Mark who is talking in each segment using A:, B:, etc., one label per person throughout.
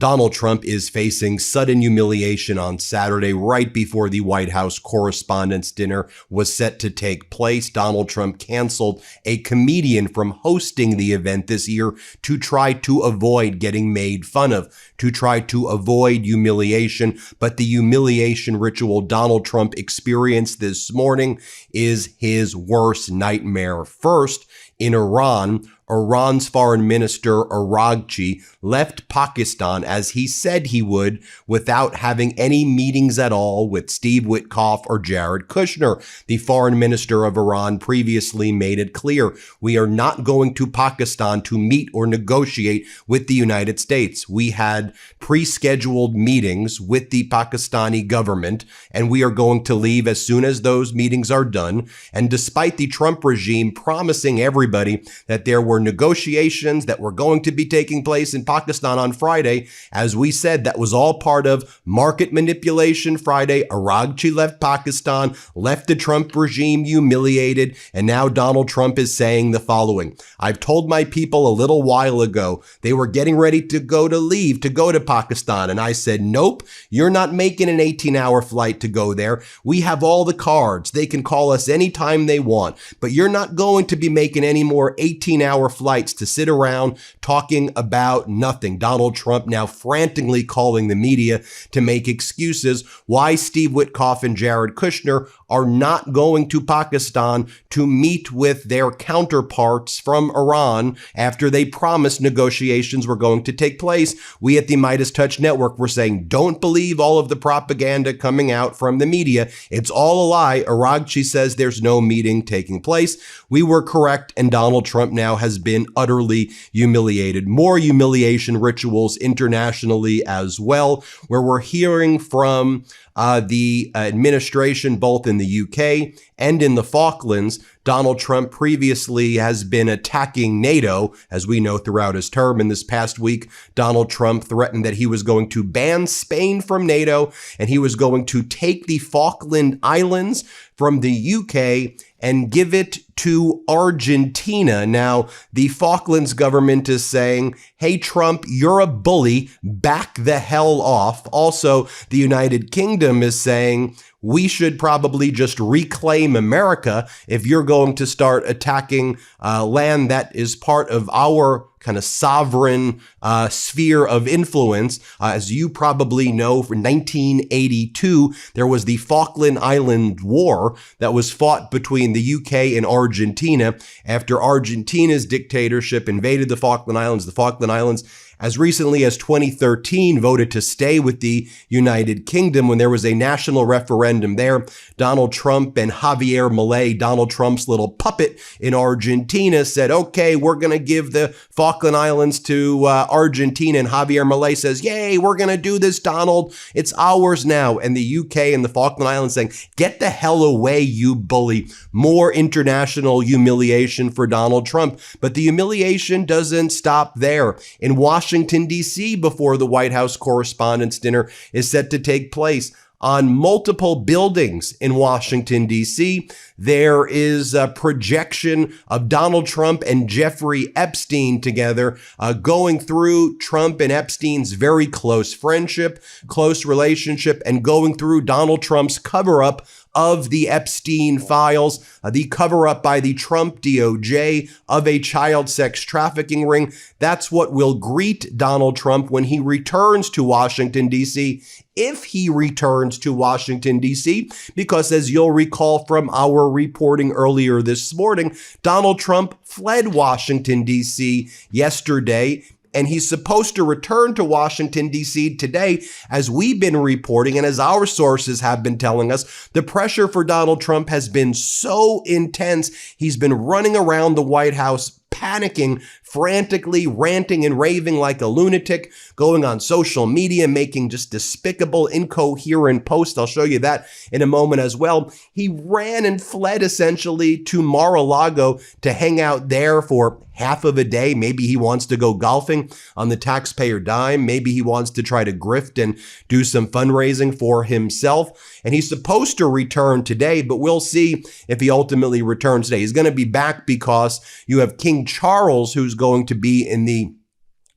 A: Donald Trump is facing sudden humiliation on Saturday, right before the White House Correspondents Dinner was set to take place. Donald Trump canceled a comedian from hosting the event this year to try to avoid getting made fun of, to try to avoid humiliation. But the humiliation ritual Donald Trump experienced this morning is his worst nightmare. First, in Iran's foreign minister Araghchi left Pakistan as he said he would without having any meetings at all with Steve Witkoff or Jared Kushner. The foreign minister of Iran previously made it clear, we are not going to Pakistan to meet or negotiate with the United States. We had pre-scheduled meetings with the Pakistani government, and we are going to leave as soon as those meetings are done. And despite the Trump regime promising everybody that there were negotiations that were going to be taking place in Pakistan on Friday, as we said, that was all part of market manipulation. Friday, Araghchi left Pakistan, left the Trump regime humiliated, and now Donald Trump is saying the following. I've told my people a little while ago they were getting ready to go to Pakistan, and I said, nope, you're not making an 18-hour flight to go there. We have all the cards. They can call us anytime they want, but you're not going to be making any more 18-hour flights to sit around talking about nothing. Donald Trump now frantically calling the media to make excuses why Steve Witkoff and Jared Kushner are not going to Pakistan to meet with their counterparts from Iran after they promised negotiations were going to take place. We at the MeidasTouch Network were saying, don't believe all of the propaganda coming out from the media. It's all a lie. Araghchi says there's no meeting taking place. We were correct, and Donald Trump now has been utterly humiliated. More humiliation rituals internationally as well, where we're hearing from the administration, both in the UK and in the Falklands. Donald Trump previously has been attacking NATO, as we know, throughout his term. And this past week, Donald Trump threatened that he was going to ban Spain from NATO, and he was going to take the Falkland Islands from the UK and give it to Argentina. Now, the Falklands government is saying, hey, Trump, you're a bully. Back the hell off. Also, the United Kingdom is saying, we should probably just reclaim America if you're going to start attacking land that is part of our kind of sovereign sphere of influence. As you probably know, for 1982, there was the Falkland Island War that was fought between the UK and Argentina after Argentina's dictatorship invaded the Falkland Islands. The Falkland Islands, as recently as 2013, voted to stay with the United Kingdom when there was a national referendum there. Donald Trump and Javier Milei, Donald Trump's little puppet in Argentina, said, okay, we're going to give the Falkland Islands to Argentina. And Javier Milei says, yay, we're going to do this, Donald. It's ours now. And the UK and the Falkland Islands saying, get the hell away, you bully. More international humiliation for Donald Trump. But the humiliation doesn't stop there. In Washington, D.C., before the White House Correspondents Dinner is set to take place, on multiple buildings in Washington, D.C., there is a projection of Donald Trump and Jeffrey Epstein together, going through Trump and Epstein's very close friendship, close relationship, and going through Donald Trump's cover-up of the Epstein files, the cover-up by the Trump DOJ of a child sex trafficking ring. That's what will greet Donald Trump when he returns to Washington, D.C., if he returns to Washington, D.C., because as you'll recall from our reporting earlier this morning, Donald Trump fled Washington, D.C. yesterday, and he's supposed to return to Washington, D.C. today. As we've been reporting and as our sources have been telling us, the pressure for Donald Trump has been so intense. He's been running around the White House panicking, frantically ranting and raving like a lunatic, going on social media, making just despicable, incoherent posts. I'll show you that in a moment as well. He ran and fled essentially to Mar-a-Lago to hang out there for half of a day. Maybe he wants to go golfing on the taxpayer dime. Maybe he wants to try to grift and do some fundraising for himself. And he's supposed to return today, but we'll see if he ultimately returns today. He's going to be back because you have King Charles, who's going to be in the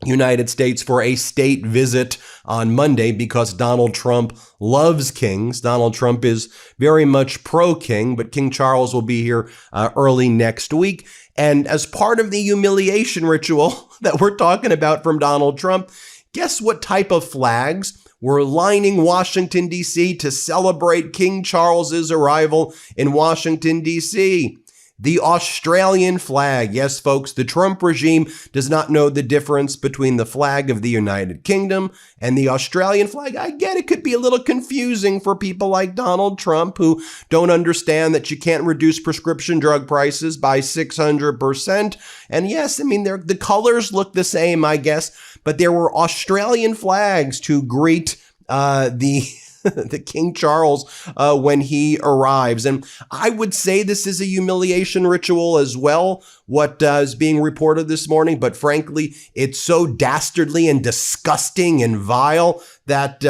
A: United States for a state visit on Monday because Donald Trump loves kings. Donald Trump is very much pro-king, but King Charles will be here early next week. And as part of the humiliation ritual that we're talking about from Donald Trump, guess what type of flags were lining Washington, D.C. to celebrate King Charles's arrival in Washington, D.C.? The Australian flag. Yes, folks, the Trump regime does not know the difference between the flag of the United Kingdom and the Australian flag. I get it could be a little confusing for people like Donald Trump who don't understand that you can't reduce prescription drug prices by 600%. And yes, I mean, the colors look the same, I guess, but there were Australian flags to greet the King Charles when he arrives. And I would say this is a humiliation ritual as well, what is being reported this morning. But frankly, it's so dastardly and disgusting and vile that,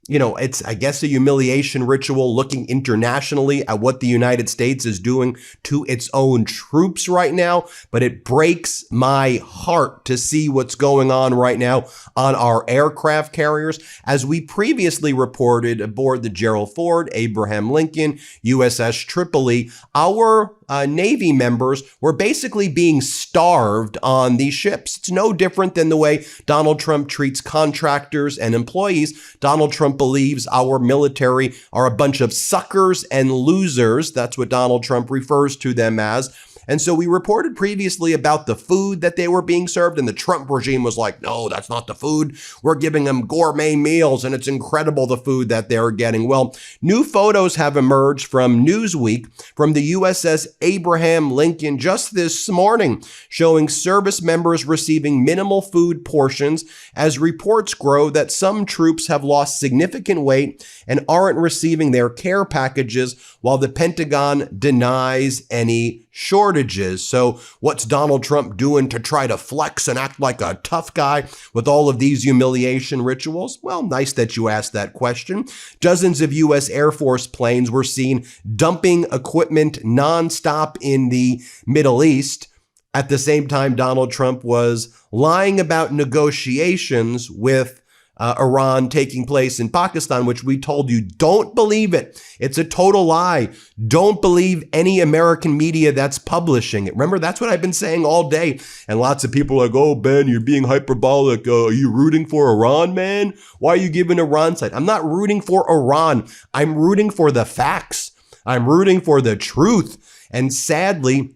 A: it's, I guess, a humiliation ritual looking internationally at what the United States is doing to its own troops right now. But it breaks my heart to see what's going on right now on our aircraft carriers. As we previously reported aboard the Gerald Ford, Abraham Lincoln, USS Tripoli, our Navy members were basically being starved on these ships. It's no different than the way Donald Trump treats contractors and employees. Donald Trump believes our military are a bunch of suckers and losers. That's what Donald Trump refers to them as. And so we reported previously about the food that they were being served, and the Trump regime was like, no, that's not the food. We're giving them gourmet meals, and it's incredible the food that they're getting. Well, new photos have emerged from Newsweek from the USS Abraham Lincoln just this morning, showing service members receiving minimal food portions as reports grow that some troops have lost significant weight and aren't receiving their care packages, while the Pentagon denies any shortages. So what's Donald Trump doing to try to flex and act like a tough guy with all of these humiliation rituals? Well, nice that you asked that question. Dozens of U.S. Air Force planes were seen dumping equipment nonstop in the Middle East. At the same time, Donald Trump was lying about negotiations with Iran taking place in Pakistan, which we told you, don't believe it. It's a total lie. Don't believe any American media that's publishing it. Remember, that's what I've been saying all day. And lots of people are like, oh, Ben, you're being hyperbolic. Are you rooting for Iran, man? Why are you giving Iran side? I'm not rooting for Iran. I'm rooting for the facts. I'm rooting for the truth. And sadly,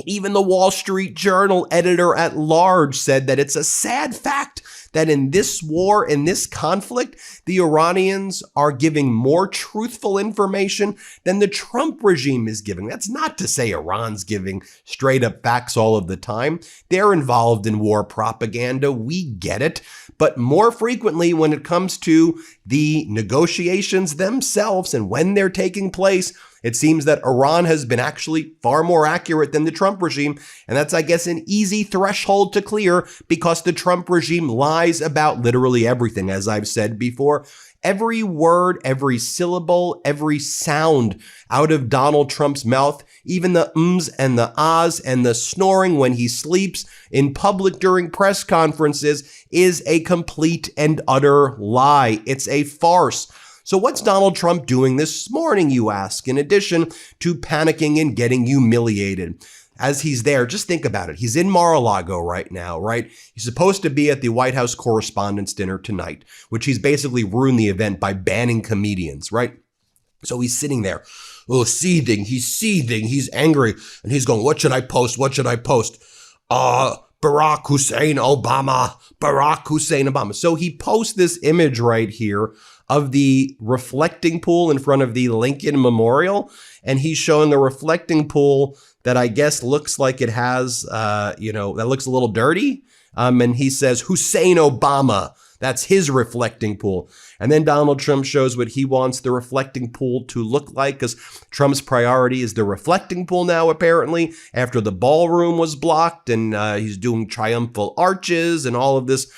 A: even the Wall Street Journal editor at large said that it's a sad fact that in this war, in this conflict, the Iranians are giving more truthful information than the Trump regime is giving. That's not to say Iran's giving straight up facts all of the time. They're involved in war propaganda. We get it. But more frequently, when it comes to the negotiations themselves and when they're taking place, it seems that Iran has been actually far more accurate than the Trump regime. And that's, I guess, an easy threshold to clear because the Trump regime lies about literally everything, as I've said before. Every word, every syllable, every sound out of Donald Trump's mouth, even the ums and the ahs and the snoring when he sleeps in public during press conferences is a complete and utter lie. It's a farce. So what's Donald Trump doing this morning, you ask, in addition to panicking and getting humiliated? As he's there, just think about it. He's in Mar-a-Lago right now, right? He's supposed to be at the White House Correspondents Dinner tonight, which he's basically ruined the event by banning comedians, right? So he's sitting there, seething, he's angry, and he's going, what should I post? What should I post? Barack Hussein Obama. So he posts this image right here of the reflecting pool in front of the Lincoln Memorial. And he's showing the reflecting pool that I guess looks like it has, that looks a little dirty. And he says, Hussein Obama. That's his reflecting pool. And then Donald Trump shows what he wants the reflecting pool to look like, because Trump's priority is the reflecting pool now, apparently, after the ballroom was blocked and he's doing triumphal arches and all of this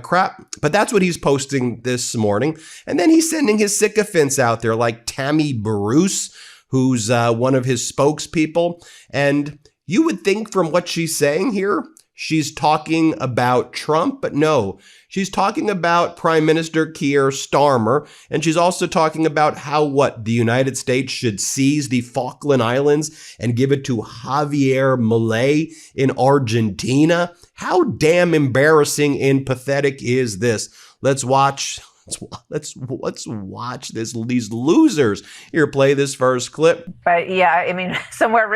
A: crap. But that's what he's posting this morning. And then he's sending his sycophants out there like Tammy Bruce, who's one of his spokespeople. And you would think from what she's saying here, she's talking about Trump, but no, she's talking about Prime Minister Keir Starmer, and she's also talking about how the United States should seize the Falkland Islands and give it to Javier Milei in Argentina. How damn embarrassing and pathetic is this? Let's watch these losers. Here, play this first clip.
B: But yeah, I mean, somewhere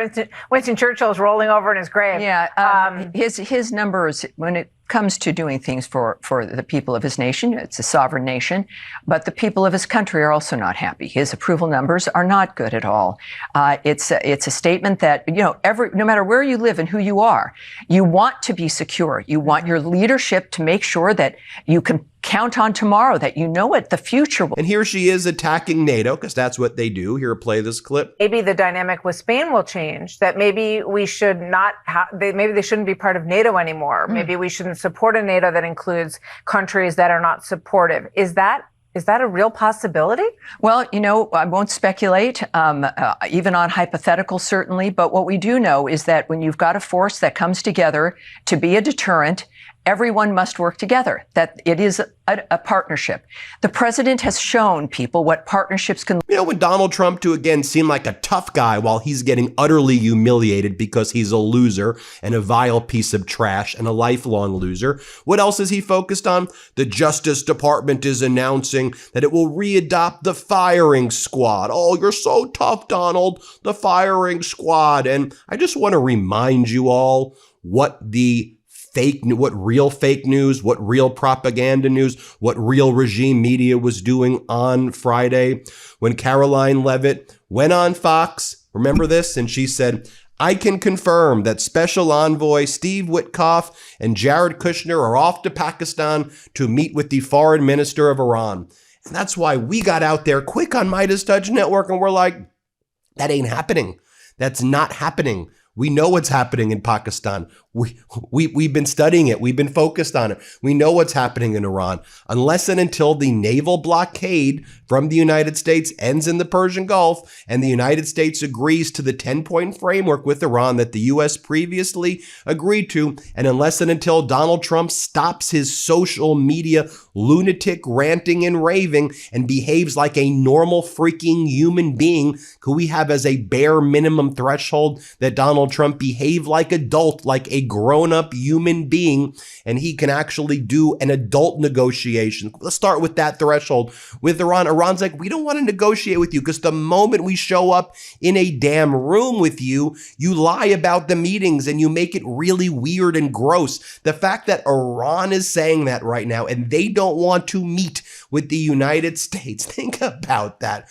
B: Winston Churchill's rolling over in his grave.
C: Yeah, his numbers, when it comes to doing things for the people of his nation, it's a sovereign nation, but the people of his country are also not happy. His approval numbers are not good at all. It's a statement that, no matter where you live and who you are, you want to be secure. You want your leadership to make sure that you can count on tomorrow, that you know what the future will.
A: And here she is attacking NATO, because that's what they do. Here, play this clip.
B: Maybe the dynamic with Spain will change, that maybe we should not maybe they shouldn't be part of NATO anymore. Maybe we shouldn't support a NATO that includes countries that are not supportive. Is that a real possibility?
C: Well, I won't speculate, even on hypothetical, certainly. But what we do know is that when you've got a force that comes together to be a deterrent, everyone must work together, that it is a partnership. The president has shown people what partnerships can.
A: When Donald Trump to again seem like a tough guy while he's getting utterly humiliated because he's a loser and a vile piece of trash and a lifelong loser. What else is he focused on? The Justice Department is announcing that it will readopt the firing squad. Oh, you're so tough, Donald, the firing squad. And I just want to remind you all what real fake news, what real propaganda news, what real regime media was doing on Friday when Caroline Leavitt went on Fox. Remember this? And she said, I can confirm that Special Envoy Steve Witkoff and Jared Kushner are off to Pakistan to meet with the foreign minister of Iran. And that's why we got out there quick on MeidasTouch Network and we're like, that ain't happening. That's not happening. We know what's happening in Pakistan. We've been studying it. We've been focused on it. We know what's happening in Iran. Unless and until the naval blockade from the United States ends in the Persian Gulf and the United States agrees to the 10-point framework with Iran that the U.S. previously agreed to, and unless and until Donald Trump stops his social media lunatic ranting and raving and behaves like a normal freaking human being, who we have as a bare minimum threshold that Donald Trump behave like adult, like a grown-up human being, and he can actually do an adult negotiation. Let's start with that threshold. With Iran, Iran's like, we don't want to negotiate with you because the moment we show up in a damn room with you, you lie about the meetings and you make it really weird and gross. The fact that Iran is saying that right now and they don't want to meet with the United States, think about that.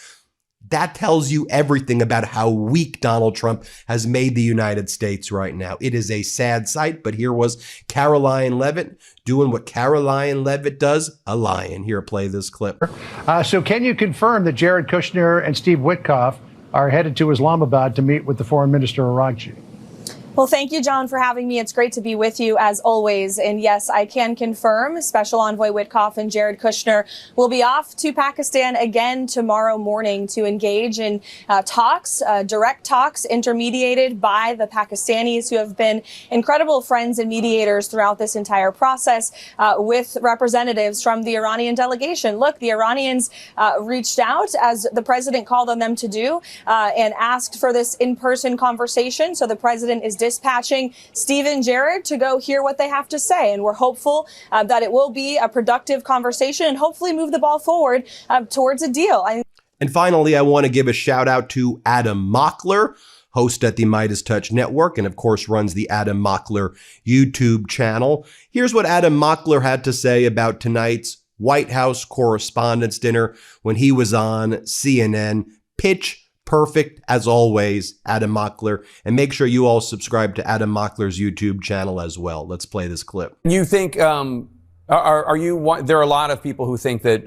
A: That tells you everything about how weak Donald Trump has made the United States right now. It is a sad sight, but here was Caroline Leavitt doing what Caroline Leavitt does, a lion. Here, play this clip.
D: So can you confirm that Jared Kushner and Steve Witkoff are headed to Islamabad to meet with the foreign minister, Aragchi?
E: Well, thank you, John, for having me. It's great to be with you as always. And yes, I can confirm Special Envoy Witkoff and Jared Kushner will be off to Pakistan again tomorrow morning to engage in talks, direct talks intermediated by the Pakistanis, who have been incredible friends and mediators throughout this entire process, with representatives from the Iranian delegation. Look, the Iranians reached out, as the president called on them to do, and asked for this in-person conversation. So the president is dispatching Steve and Jared to go hear what they have to say. And we're hopeful that it will be a productive conversation and hopefully move the ball forward towards a deal.
A: And finally, I want to give a shout out to Adam Mockler, host at the MeidasTouch Network, and of course runs the Adam Mockler YouTube channel. Here's what Adam Mockler had to say about tonight's White House Correspondents Dinner when he was on CNN. Pitch perfect, as always, Adam Mockler. And make sure you all subscribe to Adam Mockler's YouTube channel as well. Let's play this clip.
F: You think, there are a lot of people who think that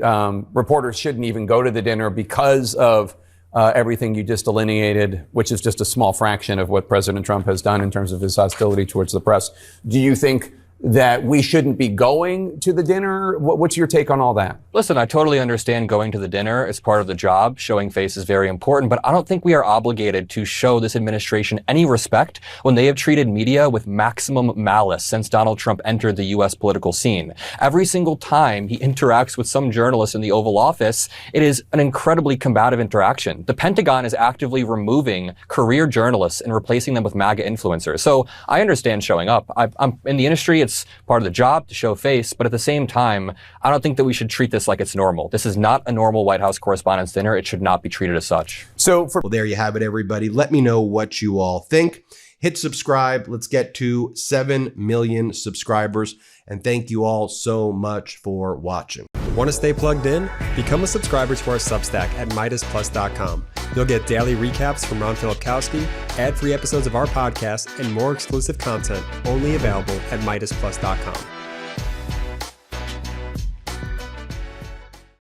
F: reporters shouldn't even go to the dinner because of everything you just delineated, which is just a small fraction of what President Trump has done in terms of his hostility towards the press. Do you think that we shouldn't be going to the dinner? What's your take on all that?
G: Listen, I totally understand going to the dinner is part of the job. Showing face is very important, but I don't think we are obligated to show this administration any respect when they have treated media with maximum malice since Donald Trump entered the U.S. political scene. Every single time he interacts with some journalist in the Oval Office, it is an incredibly combative interaction. The Pentagon is actively removing career journalists and replacing them with MAGA influencers. So I understand showing up. I'm in the industry. It's part of the job to show face, but at the same time, I don't think that we should treat this like it's normal. This is not a normal White House Correspondents' Dinner. It should not be treated as such.
A: Well, there you have it, everybody. Let me know what you all think. Hit subscribe. Let's get to 7 million subscribers. And thank you all so much for watching.
H: Want to stay plugged in? Become a subscriber to our Substack at MeidasPlus.com. You'll get daily recaps from Ron Filipkowski, ad-free episodes of our podcast, and more exclusive content only available at MeidasPlus.com.